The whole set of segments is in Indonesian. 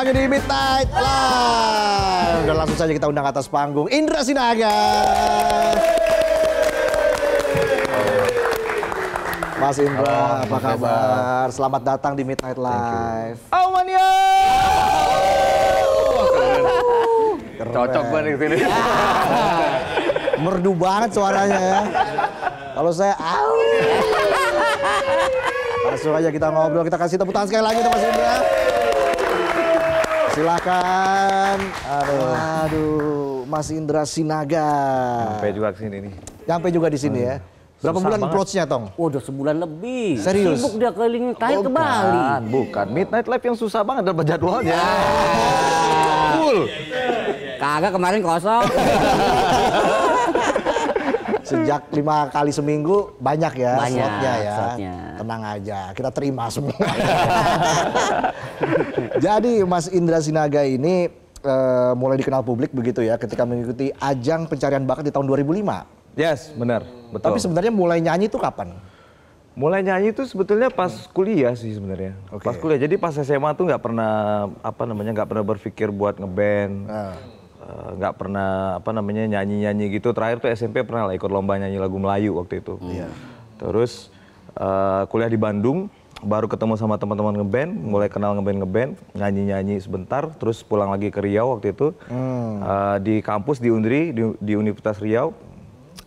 lagi di Midnight Live. Dan langsung saja kita undang atas panggung Indra Sinaga. Mas Indra, apa kabar? Selamat datang di Midnight Live. Oh mania! Cocok banget di sini. Merdu banget suaranya ya. Kalau saya, langsung aja kita ngobrol, kita kasih tepuk tangan sekali lagi untuk Mas Indra. Silakan. Aduh, Mas Indra Sinaga. Sampai juga ke sini nih. Sampai juga di sini ya. Berapa bulan approach-nya, Tong? Oh, udah sebulan lebih. Serius? Sibuk dia keliling Thai ke Bali. Bukan. Midnight Live yang susah banget dapat jadwalnya. Full. Kagak, kemarin kosong. Sejak 5 kali seminggu banyak ya slotnya ya. Slotnya. Tenang aja, kita terima semua. Jadi Mas Indra Sinaga ini mulai dikenal publik begitu ya ketika mengikuti ajang pencarian bakat di tahun 2005. Yes, benar. Betul. Tapi sebenarnya mulai nyanyi itu kapan? Mulai nyanyi itu sebetulnya pas kuliah sih sebenarnya. Oke. Pas kuliah. Jadi pas SMA tuh nggak pernah nggak pernah berpikir buat ngeband. Nggak pernah nyanyi gitu. Terakhir tuh SMP pernah lah ikut lomba nyanyi lagu Melayu waktu itu. Terus kuliah di Bandung, baru ketemu sama teman-teman ngeband, mulai kenal ngeband, nyanyi sebentar, terus pulang lagi ke Riau waktu itu. Di kampus di Undri, di Universitas Riau,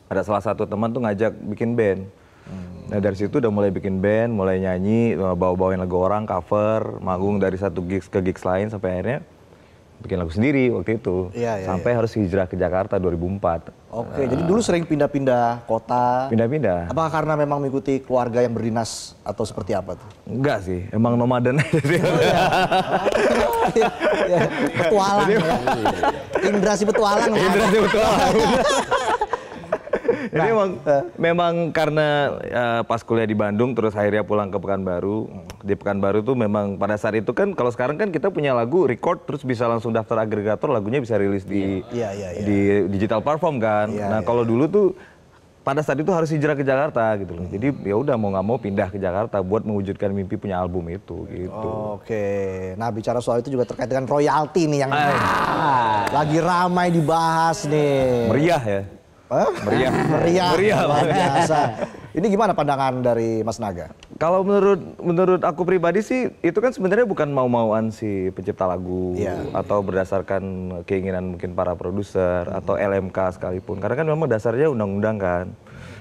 ada salah satu teman tuh ngajak bikin band. Nah dari situ udah mulai bikin band, mulai nyanyi, bawa-bawain lagu orang, cover, manggung dari satu gigs ke gigs lain sampai akhirnya bikin lagu sendiri waktu itu. Sampai harus hijrah ke Jakarta 2004. Oke, jadi dulu sering pindah-pindah kota. Pindah-pindah. Apakah karena memang mengikuti keluarga yang berdinas atau seperti apa tuh? Enggak sih, emang nomaden aja sih. Petualang ya. Indra si petualang. Indra si petualang. Jadi memang karena pas kuliah di Bandung terus akhirnya pulang ke Pekanbaru. Di Pekanbaru tuh memang pada saat itu kan kalau sekarang kan kita punya lagu record terus bisa langsung daftar agregator, lagunya bisa rilis di digital platform kan. Nah kalau dulu tuh pada saat itu harus hijrah ke Jakarta gitu loh. Jadi ya udah mau nggak mau pindah ke Jakarta buat mewujudkan mimpi punya album itu gitu. Oke. Nah bicara soal itu juga terkait dengan royalti nih yang lagi ramai dibahas nih. Meriah ya. Meriah luar biasa. Ini gimana pandangan dari Mas Naga? Kalau menurut aku pribadi sih itu kan sebenarnya bukan mau-mauan si pencipta lagu atau berdasarkan keinginan mungkin para produser atau LMK sekalipun. Karena kan memang dasarnya undang-undang kan.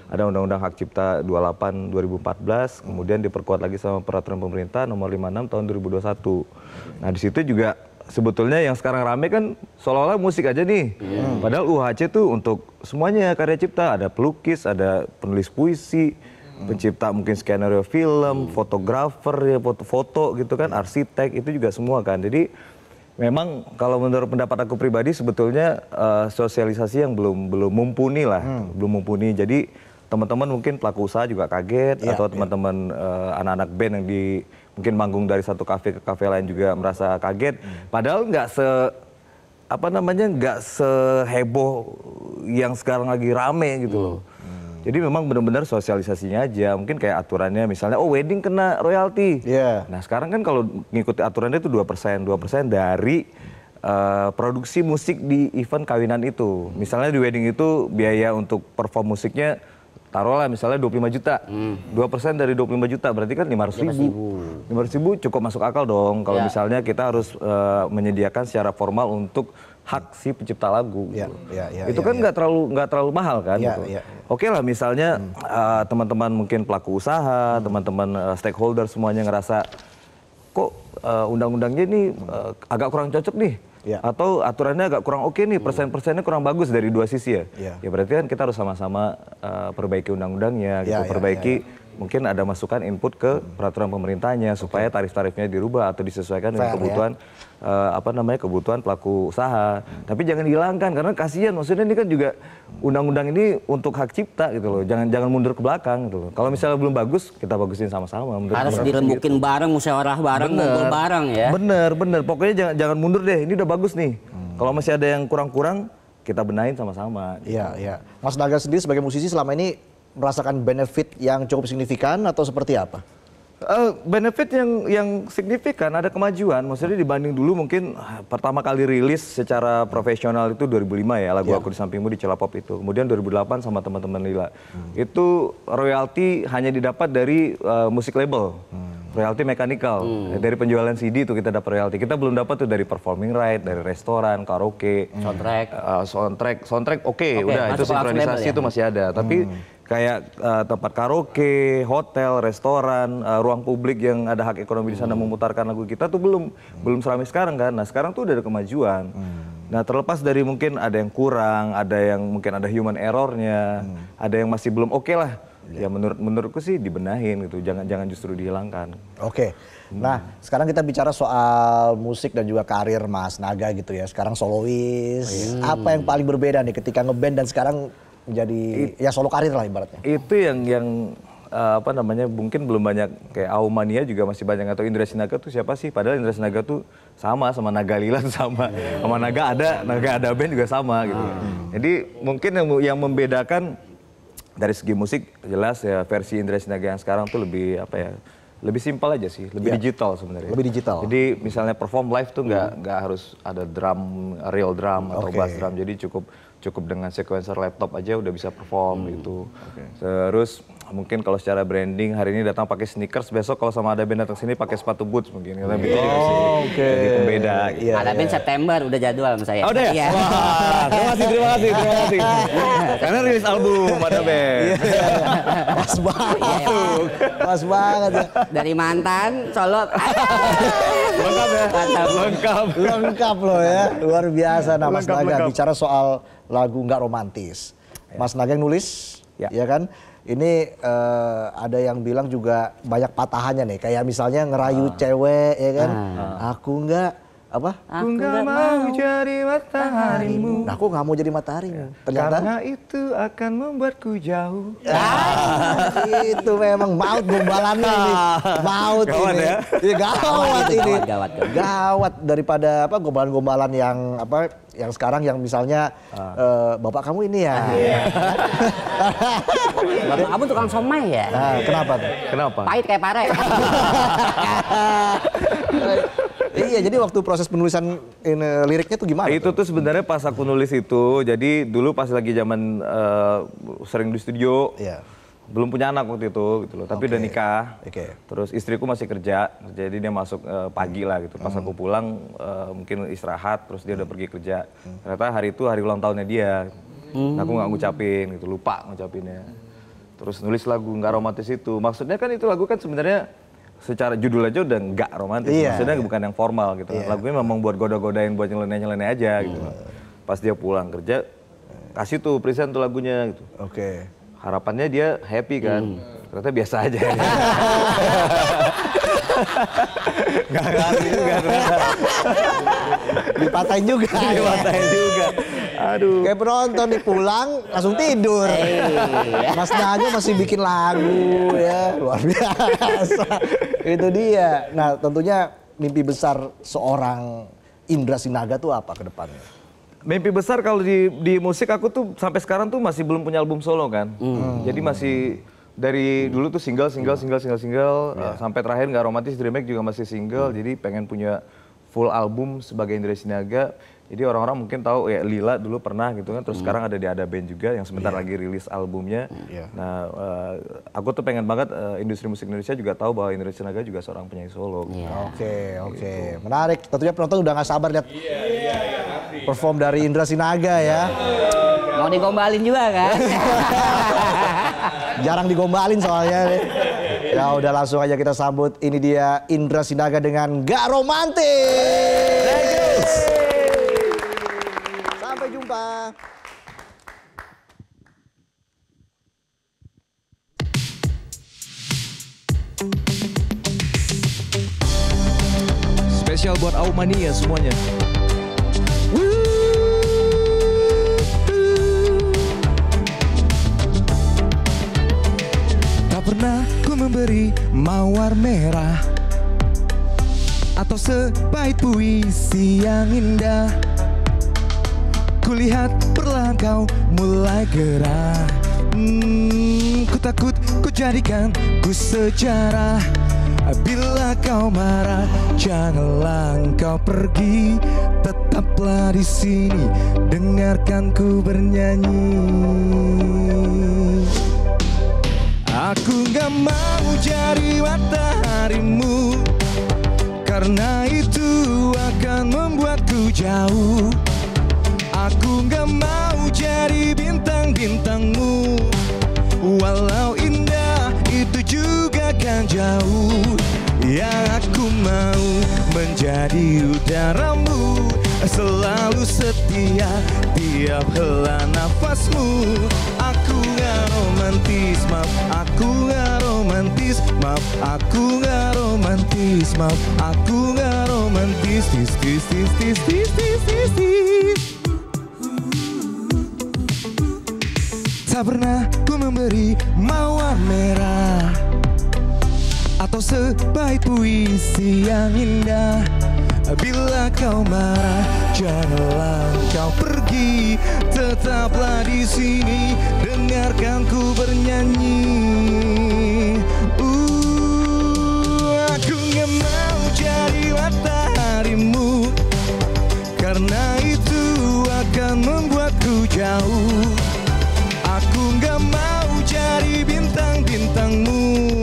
Ada Undang-Undang Hak Cipta 28 2014, kemudian diperkuat lagi sama Peraturan Pemerintah Nomor 56 Tahun 2021. Nah di situ juga sebetulnya yang sekarang rame kan seolah-olah musik aja nih. Padahal UHC tuh untuk semuanya karya cipta. Ada pelukis, ada penulis puisi, pencipta mungkin skenario film, fotografer ya foto gitu kan, arsitek itu juga semua kan. Jadi memang kalau menurut pendapat aku pribadi sebetulnya sosialisasi yang belum mumpuni lah, belum mumpuni. Jadi teman-teman mungkin pelaku usaha juga kaget atau teman-teman anak-anak band yang mungkin manggung dari satu kafe ke kafe lain juga merasa kaget. Padahal nggak seheboh yang sekarang lagi rame gitu loh. Jadi memang benar-benar sosialisasinya aja. Mungkin kayak aturannya misalnya wedding kena royalti. Nah sekarang kan kalau ngikuti aturannya itu 2% dari produksi musik di event kawinan itu. Misalnya di wedding itu biaya untuk perform musiknya taruhlah misalnya 25 juta, 2% dari 25 juta berarti kan 500 ribu cukup masuk akal dong kalau misalnya kita harus menyediakan secara formal untuk hak si pencipta lagu. Itu kan nggak terlalu mahal kan. Oke lah misalnya teman-teman mungkin pelaku usaha, teman-teman stakeholder semuanya ngerasa kok undang-undangnya ini agak kurang cocok nih. Atau aturannya agak kurang oke nih, persen-persennya kurang bagus dari dua sisi ya. Ya berarti kan kita harus sama-sama perbaiki undang-undangnya, gitu. Perbaiki mungkin ada masukan input ke peraturan pemerintahnya supaya tarif-tarifnya dirubah atau disesuaikan dengan kebutuhan kebutuhan pelaku usaha. Tapi jangan dihilangkan karena kasihan, maksudnya ini kan juga undang-undang ini untuk hak cipta gitu loh. Jangan mundur ke belakang gitu loh. Kalau misalnya belum bagus, kita bagusin sama-sama. Harus dirembukin bareng, musyawarah bareng, ngumpul bareng ya. Bener. Pokoknya jangan mundur deh. Ini udah bagus nih. Kalau masih ada yang kurang-kurang, kita benahin sama-sama. Iya. Mas Naga sendiri sebagai musisi selama ini merasakan benefit yang cukup signifikan atau seperti apa? Benefit yang signifikan, ada kemajuan. Maksudnya dibanding dulu mungkin pertama kali rilis secara profesional itu 2005 ya, lagu Aku di Sampingmu di Celapop itu. Kemudian 2008 sama teman-teman Lila. Itu royalti hanya didapat dari musik label. Royalti mekanikal. Dari penjualan CD itu kita dapat royalti. Kita belum dapat tuh dari performing right, dari restoran, karaoke, soundtrack oke, udah itu sinkronisasi itu masih ada. Tapi kayak tempat karaoke, hotel, restoran, ruang publik yang ada hak ekonomi di sana memutarkan lagu kita tuh belum seramai sekarang kan. Nah sekarang tuh udah ada kemajuan. Nah terlepas dari mungkin ada yang kurang, ada yang mungkin ada human errornya, ada yang masih belum oke lah. Ya menurutku sih dibenahin gitu, jangan justru dihilangkan. Oke. Nah, sekarang kita bicara soal musik dan juga karir Mas Naga gitu ya. Sekarang solois. Apa yang paling berbeda nih ketika ngeband dan sekarang menjadi ya solo karir lah ibaratnya? Itu yang apa namanya, mungkin belum banyak, kayak Aumania juga masih banyak atau Indra Sinaga tuh siapa sih? Padahal Indra Sinaga tuh sama Naga Lila tuh sama Naga ada band juga sama gitu. Jadi mungkin yang membedakan dari segi musik jelas ya, versi Indra Sinaga yang sekarang tuh lebih apa ya, lebih simpel aja sih, lebih digital sebenarnya. Lebih digital. Jadi misalnya perform live tuh nggak harus ada drum, real drum atau bass drum. Jadi cukup dengan sequencer laptop aja udah bisa perform gitu. Terus mungkin kalau secara branding hari ini datang pakai sneakers, besok kalau sama ada band datang sini pakai sepatu boots mungkin. Kita bikin juga sih. Jadi pembeda. Gitu. Ada band September udah jadwal sama saya. Oh, udah ya? Wah, terima kasih. Karena rilis album ada band. Pas banget. Pas banget ya. Dari mantan, solo. Lengkap ya? Lengkap loh ya. Luar biasa. Nah Mas Naga bicara soal lagu nggak romantis. Mas Naga yang nulis, ya kan? Ini ada yang bilang juga banyak patahannya nih. Kayak misalnya ngerayu cewek, ya kan? Aku nggak apa? Aku nggak mau jadi mataharimu. Nah, aku nggak mau jadi mataharimu. Ternyata karena itu akan membuatku jauh. Itu memang maut gombalannya ini. Maut gawat ini. Ya? Ya, gawat ini. Gawat. Daripada apa gombalan-gombalan yang apa yang sekarang yang misalnya bapak kamu ini ya. Bapak kamu tukang somai ya? Nah, kenapa tuh? Kenapa? Pahit kayak pare. Iya, jadi waktu proses penulisan liriknya tuh gimana? Itu tuh sebenarnya pas aku nulis itu, jadi dulu pas lagi zaman sering di studio, belum punya anak waktu itu, gitu loh. Tapi udah nikah. Terus istriku masih kerja, jadi dia masuk pagi lah gitu. Pas aku pulang mungkin istirahat, terus dia udah pergi kerja. Ternyata hari itu hari ulang tahunnya dia. Nah, aku nggak ngucapin, gitu, lupa ngucapinnya. Terus nulis lagu nggak romantis itu. Maksudnya kan itu lagu kan sebenarnya secara judul aja udah nggak romantis, maksudnya bukan yang formal gitu. Lagunya memang buat goda-godain, buat nyeleneh-nyeleneh aja gitu. Pas dia pulang kerja, kasih tuh present tuh lagunya gitu. Harapannya dia happy kan, ternyata biasa aja. Nggak juga. Dipatahin juga. Aduh. Kayak penonton nih pulang langsung tidur. Mas Naga masih bikin lagu ya, luar biasa. Itu dia. Nah tentunya mimpi besar seorang Indra Sinaga tuh apa ke depannya? Mimpi besar kalau di musik aku tuh sampai sekarang tuh masih belum punya album solo kan. Jadi masih dari dulu tuh single sampai terakhir nggak romantis remake juga masih single. Jadi pengen punya full album sebagai Indra Sinaga. Jadi orang-orang mungkin tahu ya Lila dulu pernah gitu kan, terus sekarang ada di Ada Band juga yang sebentar lagi rilis albumnya. Nah, aku tuh pengen banget industri musik Indonesia juga tahu bahwa Indra Sinaga juga seorang penyanyi solo. Oke. Menarik. Tentunya penonton udah nggak sabar lihat perform dari Indra Sinaga ya. Mau digombalin juga kan? Jarang digombalin soalnya. Ya udah langsung aja kita sambut. Ini dia Indra Sinaga dengan Gak Romantis. Sampai jumpa. Spesial buat Aumania semuanya. Tak pernah ku memberi mawar merah atau sebaik puisi yang indah. Kulihat perlahan kau mulai gerak. Ku takut ku jadikan ku sejarah. Bila kau marah, janganlah kau pergi. Tetaplah di sini, dengarkan ku bernyanyi. Aku gak mau jadi mataharimu, karena itu akan membuatku jauh. Aku gak mau jadi bintang-bintangmu, walau indah itu juga kan jauh. Yang aku mau menjadi udaramu, selalu setia tiap hela nafasmu. Aku gak romantis, maaf aku gak romantis, maaf aku gak romantis, maaf aku gak romantis. Tis tis tis tis tis tis tis tis. Tak pernah ku memberi mawar merah atau sebaik puisi yang indah. Bila kau marah, janganlah kau pergi. Tetaplah di sini, dengarkan ku bernyanyi. Aku gak mau jadi mataharimu, karena itu akan membuatku jauh. Aku gak mau jadi bintang-bintangmu,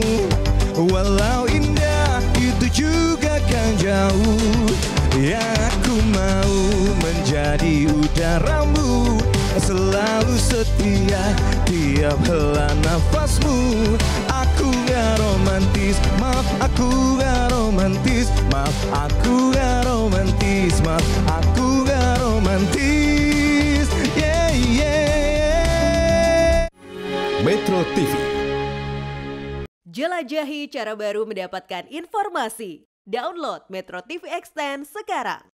walau indah itu juga kan jauh. Yang aku mau menjadi udaramu, selalu setia tiap hela nafasmu. Aku gak romantis, maaf aku gak romantis, maaf aku gak romantis, maaf aku gak romantis. Yeah, yeah. Metro TV. Jelajahi cara baru mendapatkan informasi. Download Metro TV Extend sekarang.